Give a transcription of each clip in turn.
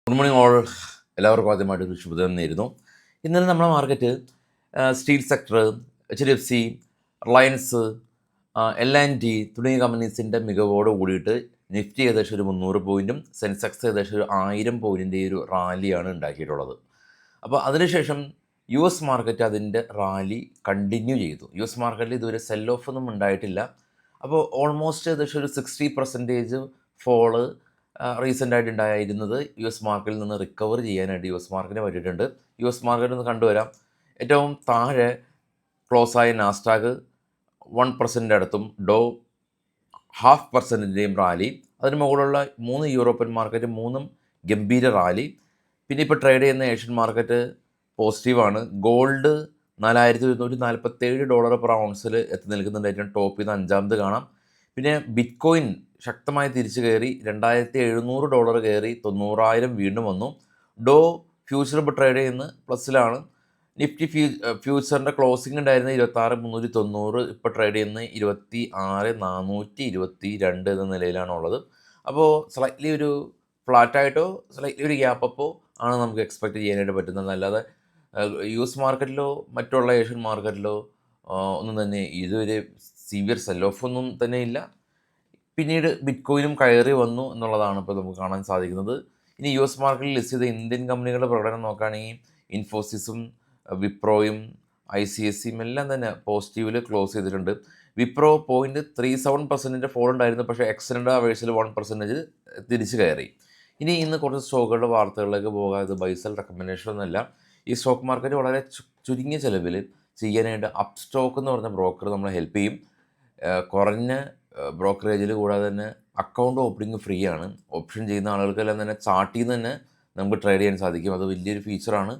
Good morning all. എല്ലാവർക്കും ആദ്യമായിട്ട് ഒരു ശുഭദിനം നേരുന്നു. ഇന്നലെ നമ്മുടെ market steel sector, HDFC, Reliance, L&T തുടങ്ങിയ കമ്പനീസിൻ്റെ മികവോട് കൂടിയിട്ട് നിഫ്റ്റി ഏകദേശം ഒരു 300 പോയിൻറ്റും സെൻസെക്സ് ഏകദേശം ഒരു 1000 പോയിൻറ്റിൻ്റെ ഒരു റാലിയാണ് ഉണ്ടാക്കിയിട്ടുള്ളത്. അപ്പോൾ അതിനുശേഷം US മാർക്കറ്റ് അതിൻ്റെ റാലി കണ്ടിന്യൂ ചെയ്തു. US മാർക്കറ്റിൽ ഇതുവരെ സെൽ ഓഫ് ഒന്നും ഉണ്ടായിട്ടില്ല. അപ്പോൾ ഓൾമോസ്റ്റ് ഏകദേശം ഒരു 60% ഫോള് റീസെൻ്റായിട്ട് ഉണ്ടായിരുന്നത് US മാർക്കറ്റിൽ നിന്ന് റിക്കവർ ചെയ്യാനായിട്ട് US മാർക്കറ്റിന് പറ്റിയിട്ടുണ്ട്. US മാർക്കറ്റിൽ നിന്ന് കണ്ടുവരാം, ഏറ്റവും താഴെ ക്ലോസായ നാസ്ഡാക്ക് 1% അടുത്തും, ഡോ 0.5%ൻ്റെയും റാലി. അതിന് മുകളിലുള്ള 3 യൂറോപ്യൻ മാർക്കറ്റ് മൂന്നും ഗംഭീര റാലി. പിന്നെ ഇപ്പോൾ ട്രേഡ് ചെയ്യുന്ന ഏഷ്യൻ മാർക്കറ്റ് പോസിറ്റീവാണ്. ഗോൾഡ് $4,147 പെർ ഔൺസിൽ എത്തി നിൽക്കുന്നുണ്ട്. ഏറ്റവും ടോപ്പിൽ നിന്ന് 5ാമത് കാണാം. പിന്നെ ബിറ്റ് കോയിൻ ശക്തമായി തിരിച്ചു കയറി $2,700 കയറി 90,000 വീണ്ടും വന്നു. ഡോ ഫ്യൂച്ചർ ഇപ്പോൾ ട്രേഡ് ചെയ്യുന്ന പ്ലസ്സിലാണ്. നിഫ്റ്റി ഫ്യൂച്ചറിൻ്റെ ക്ലോസിംഗ് ഉണ്ടായിരുന്ന 26,390, ഇപ്പോൾ ട്രേഡ് ചെയ്യുന്ന 26,422 എന്ന നിലയിലാണുള്ളത്. അപ്പോൾ സ്ലൈറ്റ്ലി ഒരു ഫ്ലാറ്റായിട്ടോ സ്ലൈറ്റ്ലി ഒരു ഗ്യാപ്പപ്പോ ആണ് നമുക്ക് എക്സ്പെക്റ്റ് ചെയ്യാനായിട്ട് പറ്റുന്നത്. അല്ലാതെ US മാർക്കറ്റിലോ മറ്റുള്ള ഏഷ്യൻ മാർക്കറ്റിലോ ഒന്നും തന്നെ ഇതുവരെ സിവിയർ സെൽ ഓഫ് ഒന്നും തന്നെ ഇല്ല. പിന്നീട് ബിറ്റ് കോയിനും കയറി വന്നു എന്നുള്ളതാണ് ഇപ്പോൾ നമുക്ക് കാണാൻ സാധിക്കുന്നത്. ഇനി US മാർക്കറ്റിൽ ലിസ്റ്റ് ചെയ്ത ഇന്ത്യൻ കമ്പനികളുടെ പ്രകടനം നോക്കുകയാണെങ്കിൽ ഇൻഫോസിസും വിപ്രോയും ICSCയും എല്ലാം തന്നെ പോസിറ്റീവിൽ ക്ലോസ് ചെയ്തിട്ടുണ്ട്. വിപ്രോ 0.37% ഫോൾ ഉണ്ടായിരുന്നു, പക്ഷേ എക്സലൻ്റ് അവേഴ്സിൽ 1% തിരിച്ചു കയറി. ഇന്ന് കുറച്ച് സ്റ്റോക്കുകളുടെ വാർത്തകളിലേക്ക് പോകാം. ഇത് ബൈസൽ റെക്കമെൻഡേഷൻ ഒന്നുമല്ല. ഈ സ്റ്റോക്ക് മാർക്കറ്റ് വളരെ ചുരുങ്ങിയ ചിലവിൽ ചെയ്യാനായിട്ട് അപ്പ് സ്റ്റോക്ക് എന്ന് പറഞ്ഞ ബ്രോക്കർ നമ്മളെ ഹെൽപ്പ് ചെയ്യും. കുറഞ്ഞ ബ്രോക്കറേജിൽ കൂടാതെ തന്നെ അക്കൗണ്ട് ഓപ്പണിംഗ് ഫ്രീ ആണ്. ഓപ്ഷൻ ചെയ്യുന്ന ആളുകൾക്കെല്ലാം തന്നെ ചാർട്ടിൽ നിന്ന് തന്നെ നമുക്ക് ട്രേഡ് ചെയ്യാൻ സാധിക്കും. അത് വലിയൊരു ഫീച്ചറാണ്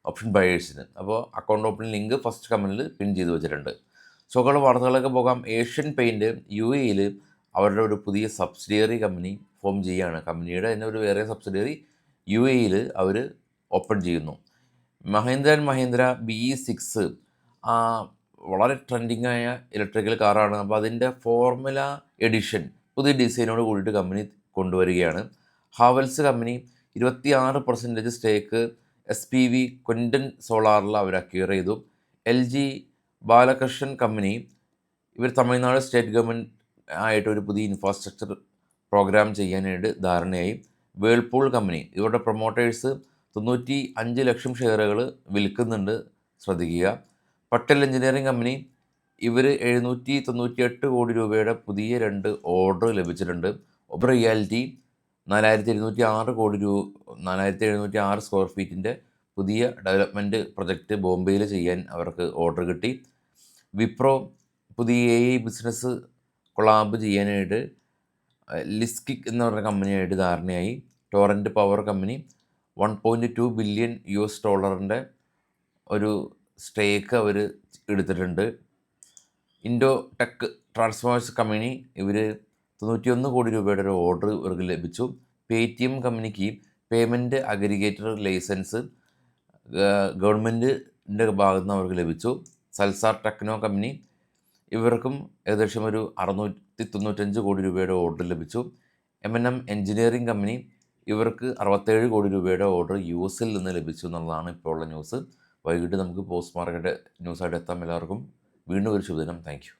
ഓപ്ഷൻ ബയേഴ്സിന്. അപ്പോൾ അക്കൗണ്ട് ഓപ്പണിംഗ് ലിങ്ക് ഫസ്റ്റ് കമൻറ്റിൽ പിൻ ചെയ്ത് വെച്ചിട്ടുണ്ട്. സ്റ്റോക്കുകളുടെ വാർത്തകളിലേക്ക് പോകാം. ഏഷ്യൻ പെയിൻറ്റ് UAEയിൽ അവരുടെ ഒരു പുതിയ സബ്സിഡിയറി കമ്പനി ഫോം ചെയ്യുകയാണ്. കമ്പനിയുടെ തന്നെ ഒരു വേറെ സബ്സിഡിയറി UAEയിൽ അവർ ഓപ്പൺ ചെയ്യുന്നു. മഹീന്ദ്ര ആൻഡ് മഹീന്ദ്ര BE6 വളരെ ട്രെൻഡിങ് ആയ ഇലക്ട്രിക്കൽ കാറാണ്. അപ്പോൾ അതിൻ്റെ ഫോർമുല എഡിഷൻ പുതിയ ഡിസൈനോട് കൂടിയിട്ട് കമ്പനി കൊണ്ടുവരികയാണ്. ഹാവൽസ് കമ്പനി 26% സ്റ്റേക്ക് SPV ക്വിൻ്റൻ സോളാറിൽ അവർ അക്വയർ ചെയ്തു. LG ബാലകൃഷ്ണൻ കമ്പനി ഇവർ തമിഴ്നാട് സ്റ്റേറ്റ് ഗവൺമെൻറ് ആയിട്ടൊരു പുതിയ ഇൻഫ്രാസ്ട്രക്ചർ പ്രോഗ്രാം ചെയ്യാനായിട്ട് ധാരണയായി. വേൾപൂൾ കമ്പനി ഇവരുടെ പ്രൊമോട്ടേഴ്സ് 95 ലക്ഷം ഷെയറുകൾ വിൽക്കുന്നുണ്ട്, ശ്രദ്ധിക്കുക. പട്ടേൽ എഞ്ചിനീയറിംഗ് കമ്പനി ഇവർ 798 കോടി രൂപയുടെ പുതിയ 2 ഓർഡർ ലഭിച്ചിട്ടുണ്ട്. ഒബ്ര റിയാലിറ്റി 4,706 സ്ക്വയർ ഫീറ്റിൻ്റെ പുതിയ ഡെവലപ്മെൻറ്റ് പ്രൊജക്റ്റ് ബോംബെയിൽ ചെയ്യാൻ അവർക്ക് ഓർഡർ കിട്ടി. വിപ്രോ പുതിയ AI ബിസിനസ് കൊളാബ് ചെയ്യാനായിട്ട് ലിസ്കിക് എന്ന് പറഞ്ഞ കമ്പനിയായിട്ട് ധാരണയായി. ടോറൻറ്റ് പവർ കമ്പനി $1.2 ബില്യൺ ഒരു സ്റ്റേക്ക് അവർ എടുത്തിട്ടുണ്ട്. ഇൻഡോ ടെക് ട്രാൻസ്ഫോമേഴ്സ് കമ്പനി ഇവർ 91 കോടി രൂപയുടെ ഒരു ഓർഡർ ഇവർക്ക് ലഭിച്ചു. പേടിഎം കമ്പനിക്ക് പേയ്മെൻറ്റ് അഗ്രിഗേറ്റർ ലൈസൻസ് ഗവൺമെൻറ്റിൻ്റെ ഭാഗത്തു നിന്ന് അവർക്ക് ലഭിച്ചു. സൽസാർ ടെക്നോ കമ്പനി ഇവർക്കും ഏകദേശം ഒരു 695 കോടി രൂപയുടെ ഓർഡർ ലഭിച്ചു. M&M എഞ്ചിനീയറിംഗ് കമ്പനി ഇവർക്ക് 67 കോടി രൂപയുടെ ഓർഡർ US-ൽ നിന്ന് ലഭിച്ചു എന്നുള്ളതാണ് ഇപ്പോൾ ഉള്ള ന്യൂസ്. വൈകിട്ട് നമുക്ക് പോസ്റ്റ് മാർക്കറ്റ് ന്യൂസായിട്ട് എത്താം. എല്ലാവർക്കും വീണ്ടും ഒരു ശുഭദിനം. Thank you.